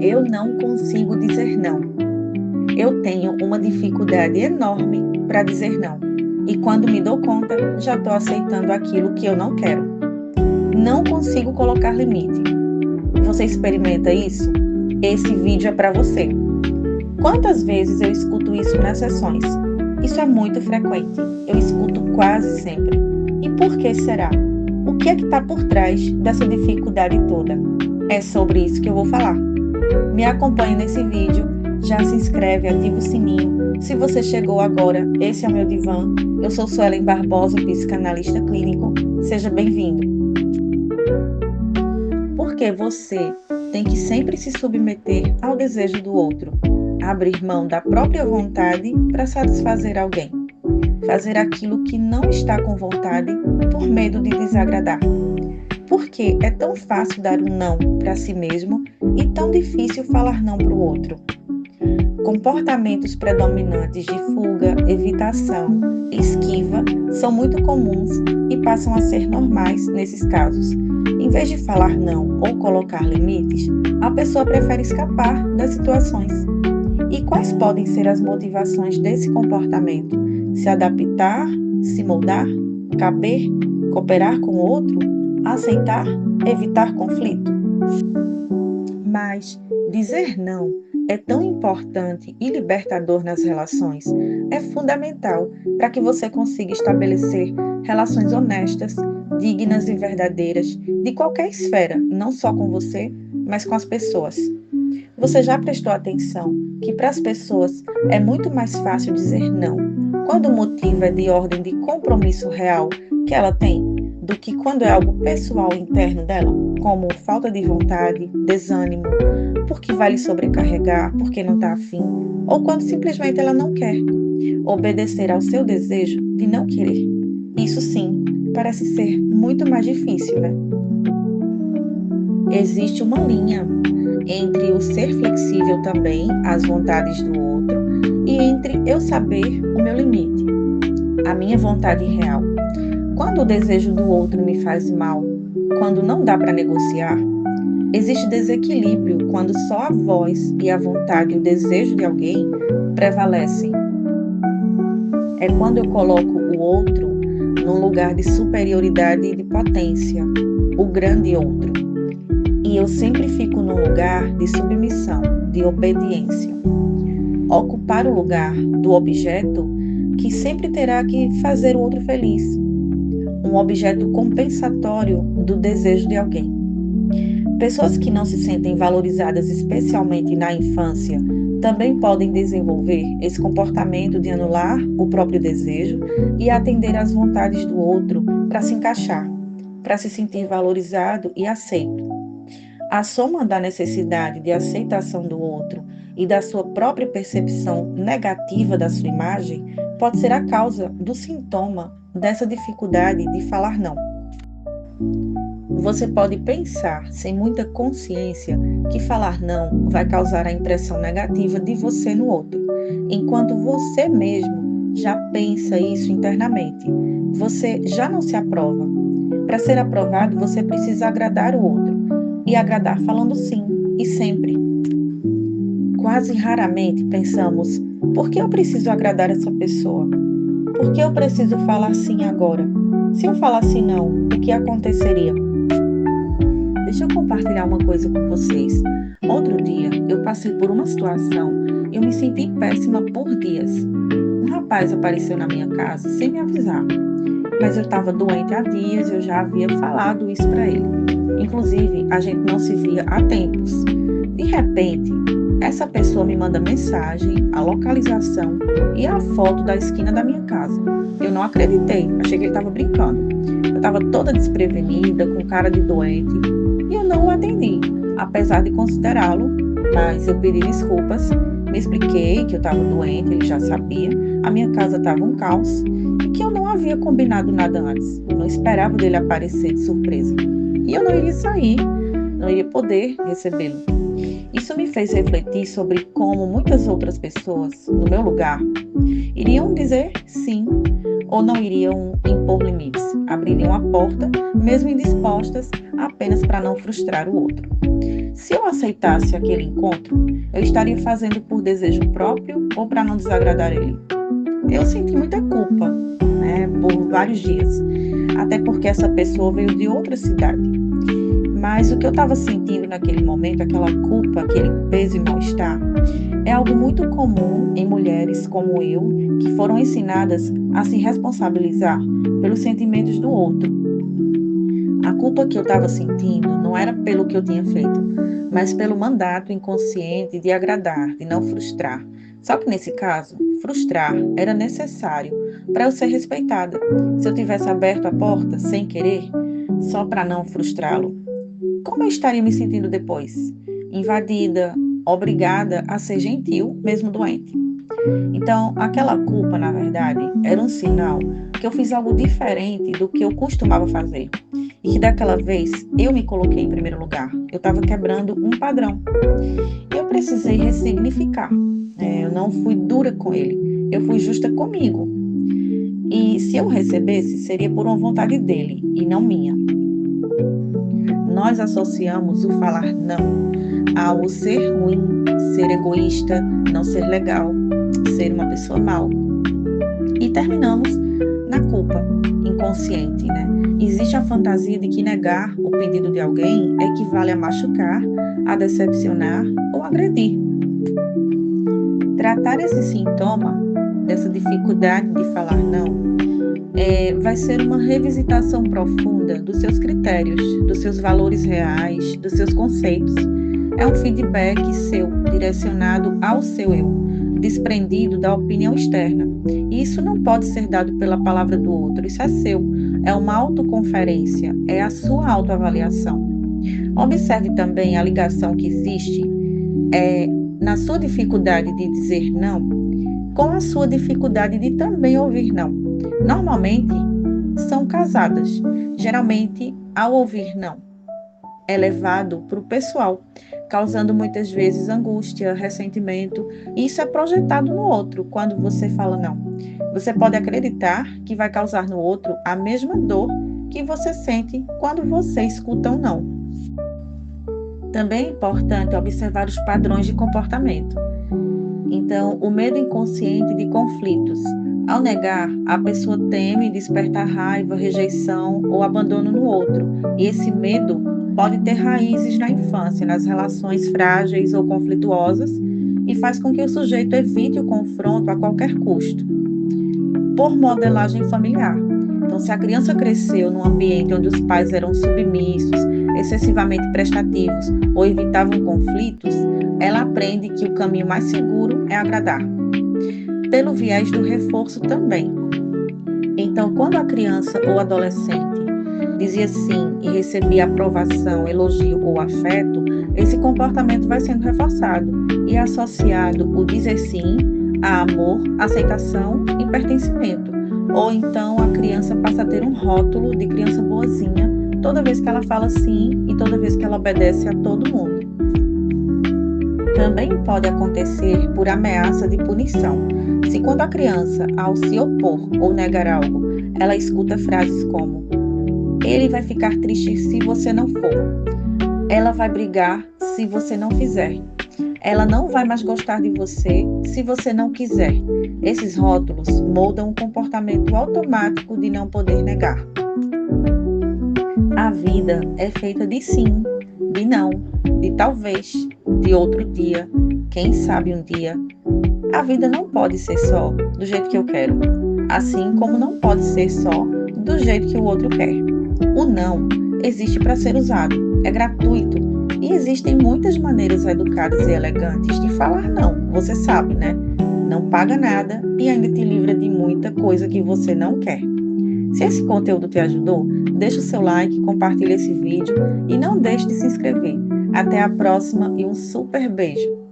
Eu não consigo dizer não. Eu tenho uma dificuldade enorme para dizer não. E quando me dou conta, já estou aceitando aquilo que eu não quero. Não consigo colocar limite. Você experimenta isso? Esse vídeo é para você. Quantas vezes eu escuto isso nas sessões? Isso é muito frequente. Eu escuto quase sempre. E por que será? O que é que está por trás dessa dificuldade toda? É sobre isso que eu vou falar. Me acompanhe nesse vídeo, já se inscreve, ativa o sininho. Se você chegou agora, esse é o meu divã. Eu sou Suelen Barbosa, psicanalista clínico. Seja bem-vindo. Por que você tem que sempre se submeter ao desejo do outro? Abrir mão da própria vontade para satisfazer alguém? Fazer aquilo que não está com vontade por medo de desagradar? Por que é tão fácil dar um não para si mesmo e tão difícil falar não para o outro? Comportamentos predominantes de fuga, evitação, esquiva são muito comuns e passam a ser normais nesses casos. Em vez de falar não ou colocar limites, a pessoa prefere escapar das situações. E quais podem ser as motivações desse comportamento? Se adaptar, se moldar, caber, cooperar com o outro, aceitar, evitar conflito? Mas dizer não é tão importante e libertador nas relações. É fundamental para que você consiga estabelecer relações honestas, dignas e verdadeiras de qualquer esfera, não só com você, mas com as pessoas. Você já prestou atenção que para as pessoas é muito mais fácil dizer não quando o motivo é de ordem de compromisso real que ela tem, do que quando é algo pessoal interno dela, como falta de vontade, desânimo, porque vai lhe sobrecarregar, porque não está afim, ou quando simplesmente ela não quer obedecer ao seu desejo de não querer. Isso sim, parece ser muito mais difícil, né? Existe uma linha entre o ser flexível também às vontades do outro e entre eu saber o meu limite, a minha vontade real. Quando o desejo do outro me faz mal, quando não dá para negociar, existe desequilíbrio quando só a voz e a vontade e o desejo de alguém prevalecem. É quando eu coloco o outro num lugar de superioridade e de potência, o grande outro. E eu sempre fico num lugar de submissão, de obediência. Ocupar o lugar do objeto que sempre terá que fazer o outro feliz. Um objeto compensatório do desejo de alguém. Pessoas que não se sentem valorizadas, especialmente na infância, também podem desenvolver esse comportamento de anular o próprio desejo e atender às vontades do outro para se encaixar, para se sentir valorizado e aceito. A soma da necessidade de aceitação do outro e da sua própria percepção negativa da sua imagem pode ser a causa do sintoma dessa dificuldade de falar não. Você pode pensar, sem muita consciência, que falar não vai causar a impressão negativa de você no outro, enquanto você mesmo já pensa isso internamente. Você já não se aprova. Para ser aprovado, você precisa agradar o outro, e agradar falando sim, e sempre. Quase raramente pensamos, por que eu preciso agradar essa pessoa? Por que eu preciso falar sim agora? Se eu falasse não, o que aconteceria? Deixa eu compartilhar uma coisa com vocês. Outro dia, eu passei por uma situação, eu me senti péssima por dias. Um rapaz apareceu na minha casa sem me avisar, mas eu estava doente há dias e eu já havia falado isso para ele. Inclusive, a gente não se via há tempos. De repente, essa pessoa me manda mensagem, a localização e a foto da esquina da minha casa. Eu não acreditei, achei que ele estava brincando. Eu estava toda desprevenida, com cara de doente, e eu não o atendi, apesar de considerá-lo, mas eu pedi desculpas, me expliquei que eu estava doente, ele já sabia, a minha casa estava um caos e que eu não havia combinado nada antes. Eu não esperava dele aparecer de surpresa. E eu não iria sair, não iria poder recebê-lo. Isso me fez refletir sobre como muitas outras pessoas, no meu lugar, iriam dizer sim ou não iriam impor limites, abririam a porta, mesmo indispostas, apenas para não frustrar o outro. Se eu aceitasse aquele encontro, eu estaria fazendo por desejo próprio ou para não desagradar ele? Eu senti muita culpa, né, por vários dias, até porque essa pessoa veio de outra cidade. Mas o que eu estava sentindo naquele momento, aquela culpa, aquele peso e mal-estar, é algo muito comum em mulheres como eu, que foram ensinadas a se responsabilizar pelos sentimentos do outro. A culpa que eu estava sentindo não era pelo que eu tinha feito, mas pelo mandato inconsciente de agradar, de não frustrar. Só que nesse caso, frustrar era necessário para eu ser respeitada. Se eu tivesse aberto a porta sem querer, só para não frustrá-lo, como eu estaria me sentindo depois? Invadida, obrigada a ser gentil, mesmo doente. Então, aquela culpa, na verdade, era um sinal que eu fiz algo diferente do que eu costumava fazer. E que daquela vez eu me coloquei em primeiro lugar. Eu estava quebrando um padrão. Eu precisei ressignificar. Eu não fui dura com ele, eu fui justa comigo. E se eu recebesse, seria por uma vontade dele e não minha. Nós associamos o falar não ao ser ruim, ser egoísta, não ser legal, ser uma pessoa mal. E terminamos na culpa inconsciente, né? Existe a fantasia de que negar o pedido de alguém equivale a machucar, a decepcionar ou agredir. Tratar esse sintoma, dessa dificuldade de falar não, vai ser uma revisitação profunda dos seus critérios, dos seus valores reais, dos seus conceitos. É um feedback seu, direcionado ao seu eu, desprendido da opinião externa. E isso não pode ser dado pela palavra do outro, isso é seu. É uma autoconferência, é a sua autoavaliação. Observe também a ligação que existe na sua dificuldade de dizer não com a sua dificuldade de também ouvir não. Normalmente, são casadas. Geralmente, ao ouvir não, é levado para o pessoal, causando muitas vezes angústia, ressentimento, e isso é projetado no outro quando você fala não. Você pode acreditar que vai causar no outro a mesma dor que você sente quando você escuta um não. Também é importante observar os padrões de comportamento. Então, o medo inconsciente de conflitos. Ao negar, a pessoa teme despertar raiva, rejeição ou abandono no outro. E esse medo pode ter raízes na infância, nas relações frágeis ou conflituosas, e faz com que o sujeito evite o confronto a qualquer custo. Por modelagem familiar. Então, se a criança cresceu num ambiente onde os pais eram submissos, excessivamente prestativos ou evitavam conflitos, ela aprende que o caminho mais seguro é agradar. Pelo viés do reforço também. Então, quando a criança ou adolescente dizia sim e recebia aprovação, elogio ou afeto, esse comportamento vai sendo reforçado e associado o dizer sim a amor, aceitação e pertencimento. Ou então a criança passa a ter um rótulo de criança boazinha toda vez que ela fala sim e toda vez que ela obedece a todo mundo. Também pode acontecer por ameaça de punição. Se quando a criança, ao se opor ou negar algo, ela escuta frases como: ele vai ficar triste se você não for. Ela vai brigar se você não fizer. Ela não vai mais gostar de você se você não quiser. Esses rótulos moldam o comportamento automático de não poder negar. A vida é feita de sim, de não, de talvez, de outro dia, quem sabe um dia. A vida não pode ser só do jeito que eu quero, assim como não pode ser só do jeito que o outro quer. O não existe para ser usado, é gratuito e existem muitas maneiras educadas e elegantes de falar não, você sabe, né? Não paga nada e ainda te livra de muita coisa que você não quer. Se esse conteúdo te ajudou, deixa o seu like, compartilha esse vídeo e não deixe de se inscrever. Até a próxima e um super beijo!